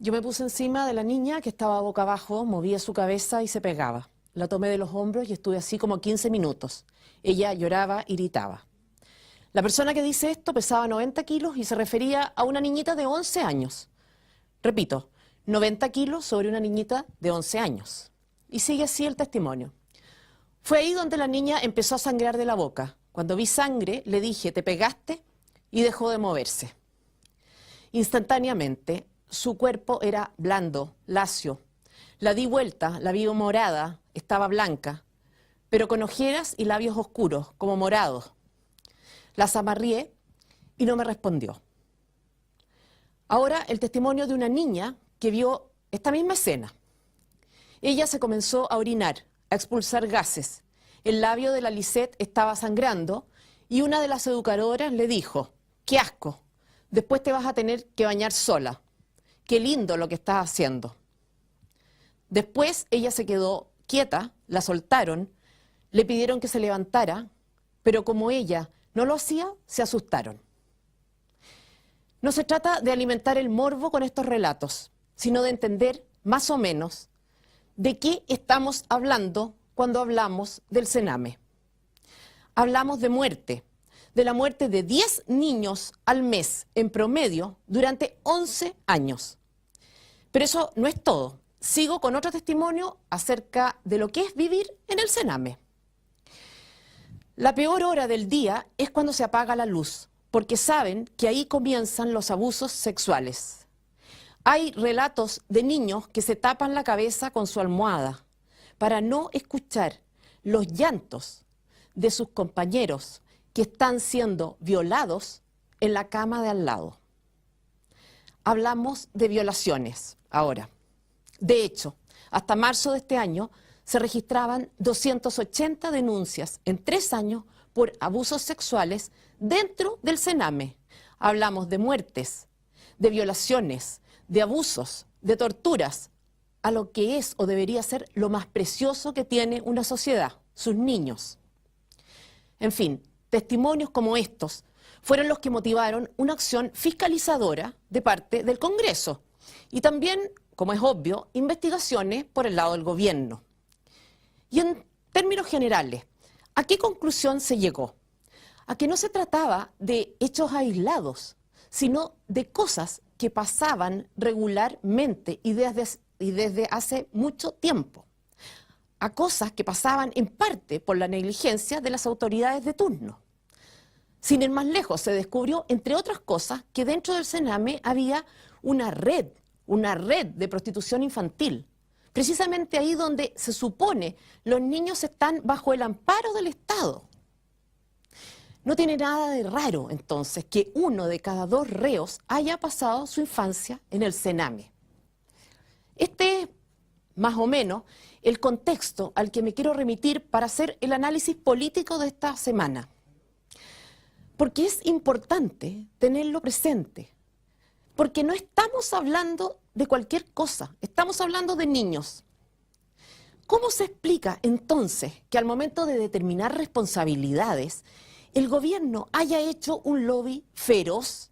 Yo me puse encima de la niña que estaba boca abajo, movía su cabeza y se pegaba. La tomé de los hombros y estuve así como 15 minutos. Ella lloraba y gritaba. La persona que dice esto pesaba 90 kilos y se refería a una niñita de 11 años. Repito, 90 kilos sobre una niñita de 11 años. Y sigue así el testimonio. Fue ahí donde la niña empezó a sangrar de la boca. Cuando vi sangre, le dije, ¿te pegaste? Y dejó de moverse. Instantáneamente, su cuerpo era blando, lacio. La di vuelta, la vi morada, estaba blanca, pero con ojeras y labios oscuros, como morados. La zamarrié y no me respondió. Ahora el testimonio de una niña que vio esta misma escena. Ella se comenzó a orinar, a expulsar gases. El labio de la Lisette estaba sangrando y una de las educadoras le dijo, ¡qué asco! Después te vas a tener que bañar sola. ¡Qué lindo lo que estás haciendo! Después ella se quedó quieta, la soltaron, le pidieron que se levantara, pero como ella no lo hacía, se asustaron. No se trata de alimentar el morbo con estos relatos, sino de entender, más o menos, de qué estamos hablando cuando hablamos del Sename. Hablamos de muerte, de la muerte de 10 niños al mes en promedio durante 11 años. Pero eso no es todo. Sigo con otro testimonio acerca de lo que es vivir en el Sename. La peor hora del día es cuando se apaga la luz, porque saben que ahí comienzan los abusos sexuales. Hay relatos de niños que se tapan la cabeza con su almohada para no escuchar los llantos de sus compañeros que están siendo violados en la cama de al lado. Hablamos de violaciones ahora. De hecho, hasta marzo de este año se registraban 280 denuncias en 3 años por abusos sexuales dentro del Sename. Hablamos de muertes, de violaciones, de abusos, de torturas, a lo que es o debería ser lo más precioso que tiene una sociedad, sus niños. En fin, testimonios como estos fueron los que motivaron una acción fiscalizadora de parte del Congreso y también, como es obvio, investigaciones por el lado del gobierno. Y en términos generales, ¿a qué conclusión se llegó? A que no se trataba de hechos aislados, sino de cosas que pasaban regularmente y desde hace mucho tiempo. A cosas que pasaban en parte por la negligencia de las autoridades de turno. Sin ir más lejos, se descubrió, entre otras cosas, que dentro del Sename había una red de prostitución infantil. Precisamente ahí donde se supone los niños están bajo el amparo del Estado. No tiene nada de raro, entonces, que 1 de cada 2 reos haya pasado su infancia en el Sename. Este es, más o menos, el contexto al que me quiero remitir para hacer el análisis político de esta semana. Porque es importante tenerlo presente. Porque no estamos hablando de cualquier cosa, estamos hablando de niños. ¿Cómo se explica entonces que al momento de determinar responsabilidades, el gobierno haya hecho un lobby feroz,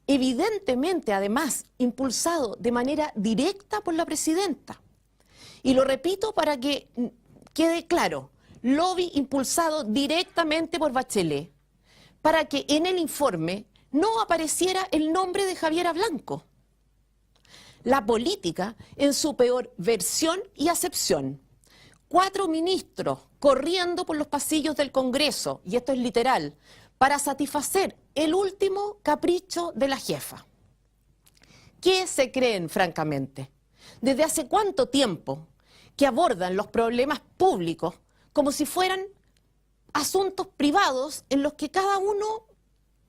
evidentemente además impulsado de manera directa por la presidenta? Y lo repito para que quede claro, lobby impulsado directamente por Bachelet, para que en el informe no apareciera el nombre de Javiera Blanco. La política en su peor versión y acepción. 4 ministros corriendo por los pasillos del Congreso, y esto es literal, para satisfacer el último capricho de la jefa. ¿Qué se creen, francamente? ¿Desde hace cuánto tiempo que abordan los problemas públicos como si fueran asuntos privados en los que cada uno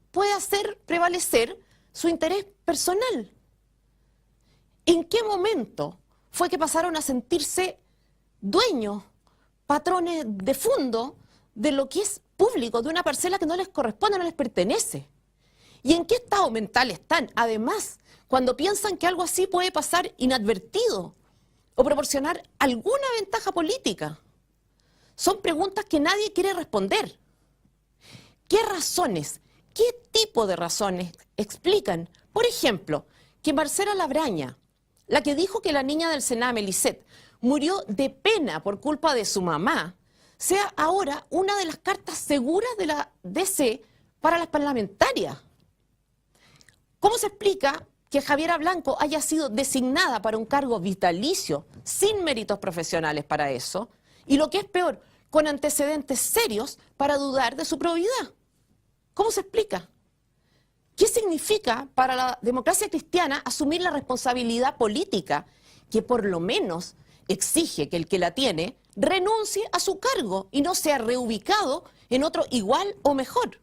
puede hacer prevalecer su interés personal? ¿En qué momento fue que pasaron a sentirse dueños, patrones de fondo de lo que es público, de una parcela que no les corresponde, no les pertenece? ¿Y en qué estado mental están, además, cuando piensan que algo así puede pasar inadvertido o proporcionar alguna ventaja política? Son preguntas que nadie quiere responder. ¿Qué razones, qué tipo de razones explican, por ejemplo, que Marcela Labraña, la que dijo que la niña del Sename, Lisette, murió de pena por culpa de su mamá, sea ahora una de las cartas seguras de la DC para las parlamentarias? ¿Cómo se explica que Javiera Blanco haya sido designada para un cargo vitalicio, sin méritos profesionales para eso, y lo que es peor, con antecedentes serios para dudar de su probidad? ¿Cómo se explica? ¿Qué significa para la democracia cristiana asumir la responsabilidad política que por lo menos exige que el que la tiene renuncie a su cargo y no sea reubicado en otro igual o mejor?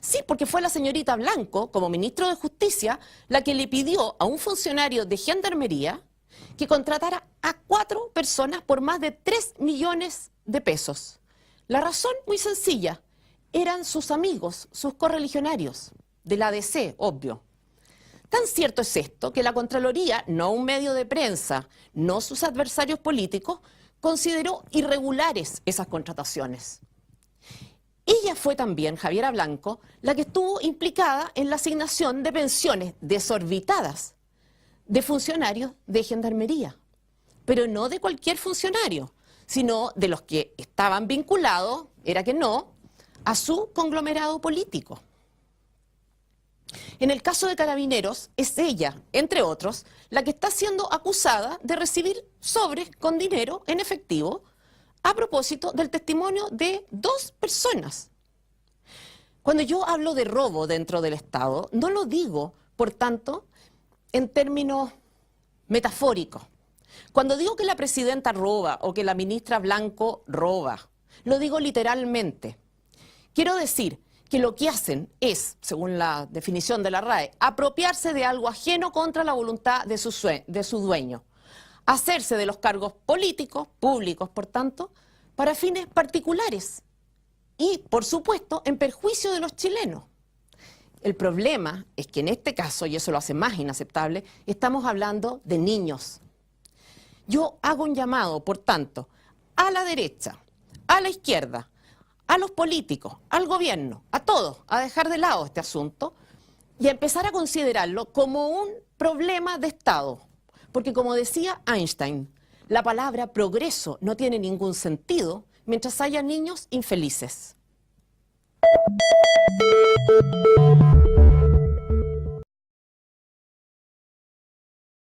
Sí, porque fue la señorita Blanco, como ministro de Justicia, la que le pidió a un funcionario de Gendarmería que contratara a 4 personas por más de 3 millones de pesos. La razón, muy sencilla, eran sus amigos, sus correligionarios, de la DC, obvio. Tan cierto es esto que la Contraloría, no un medio de prensa, no sus adversarios políticos, consideró irregulares esas contrataciones. Ella fue también, Javiera Blanco, la que estuvo implicada en la asignación de pensiones desorbitadas de funcionarios de Gendarmería, pero no de cualquier funcionario, sino de los que estaban vinculados, era que no, a su conglomerado político. En el caso de Carabineros, es ella, entre otros, la que está siendo acusada de recibir sobres con dinero en efectivo a propósito del testimonio de 2 personas. Cuando yo hablo de robo dentro del Estado, no lo digo, por tanto, en términos metafóricos. Cuando digo que la presidenta roba o que la ministra Blanco roba, lo digo literalmente. Quiero decir que lo que hacen es, según la definición de la RAE, apropiarse de algo ajeno contra la voluntad de su dueño, hacerse de los cargos políticos, públicos por tanto, para fines particulares y, por supuesto, en perjuicio de los chilenos. El problema es que en este caso, y eso lo hace más inaceptable, estamos hablando de niños. Yo hago un llamado, por tanto, a la derecha, a la izquierda, a los políticos, al gobierno, a todos, a dejar de lado este asunto y a empezar a considerarlo como un problema de Estado. Porque como decía Einstein, la palabra progreso no tiene ningún sentido mientras haya niños infelices.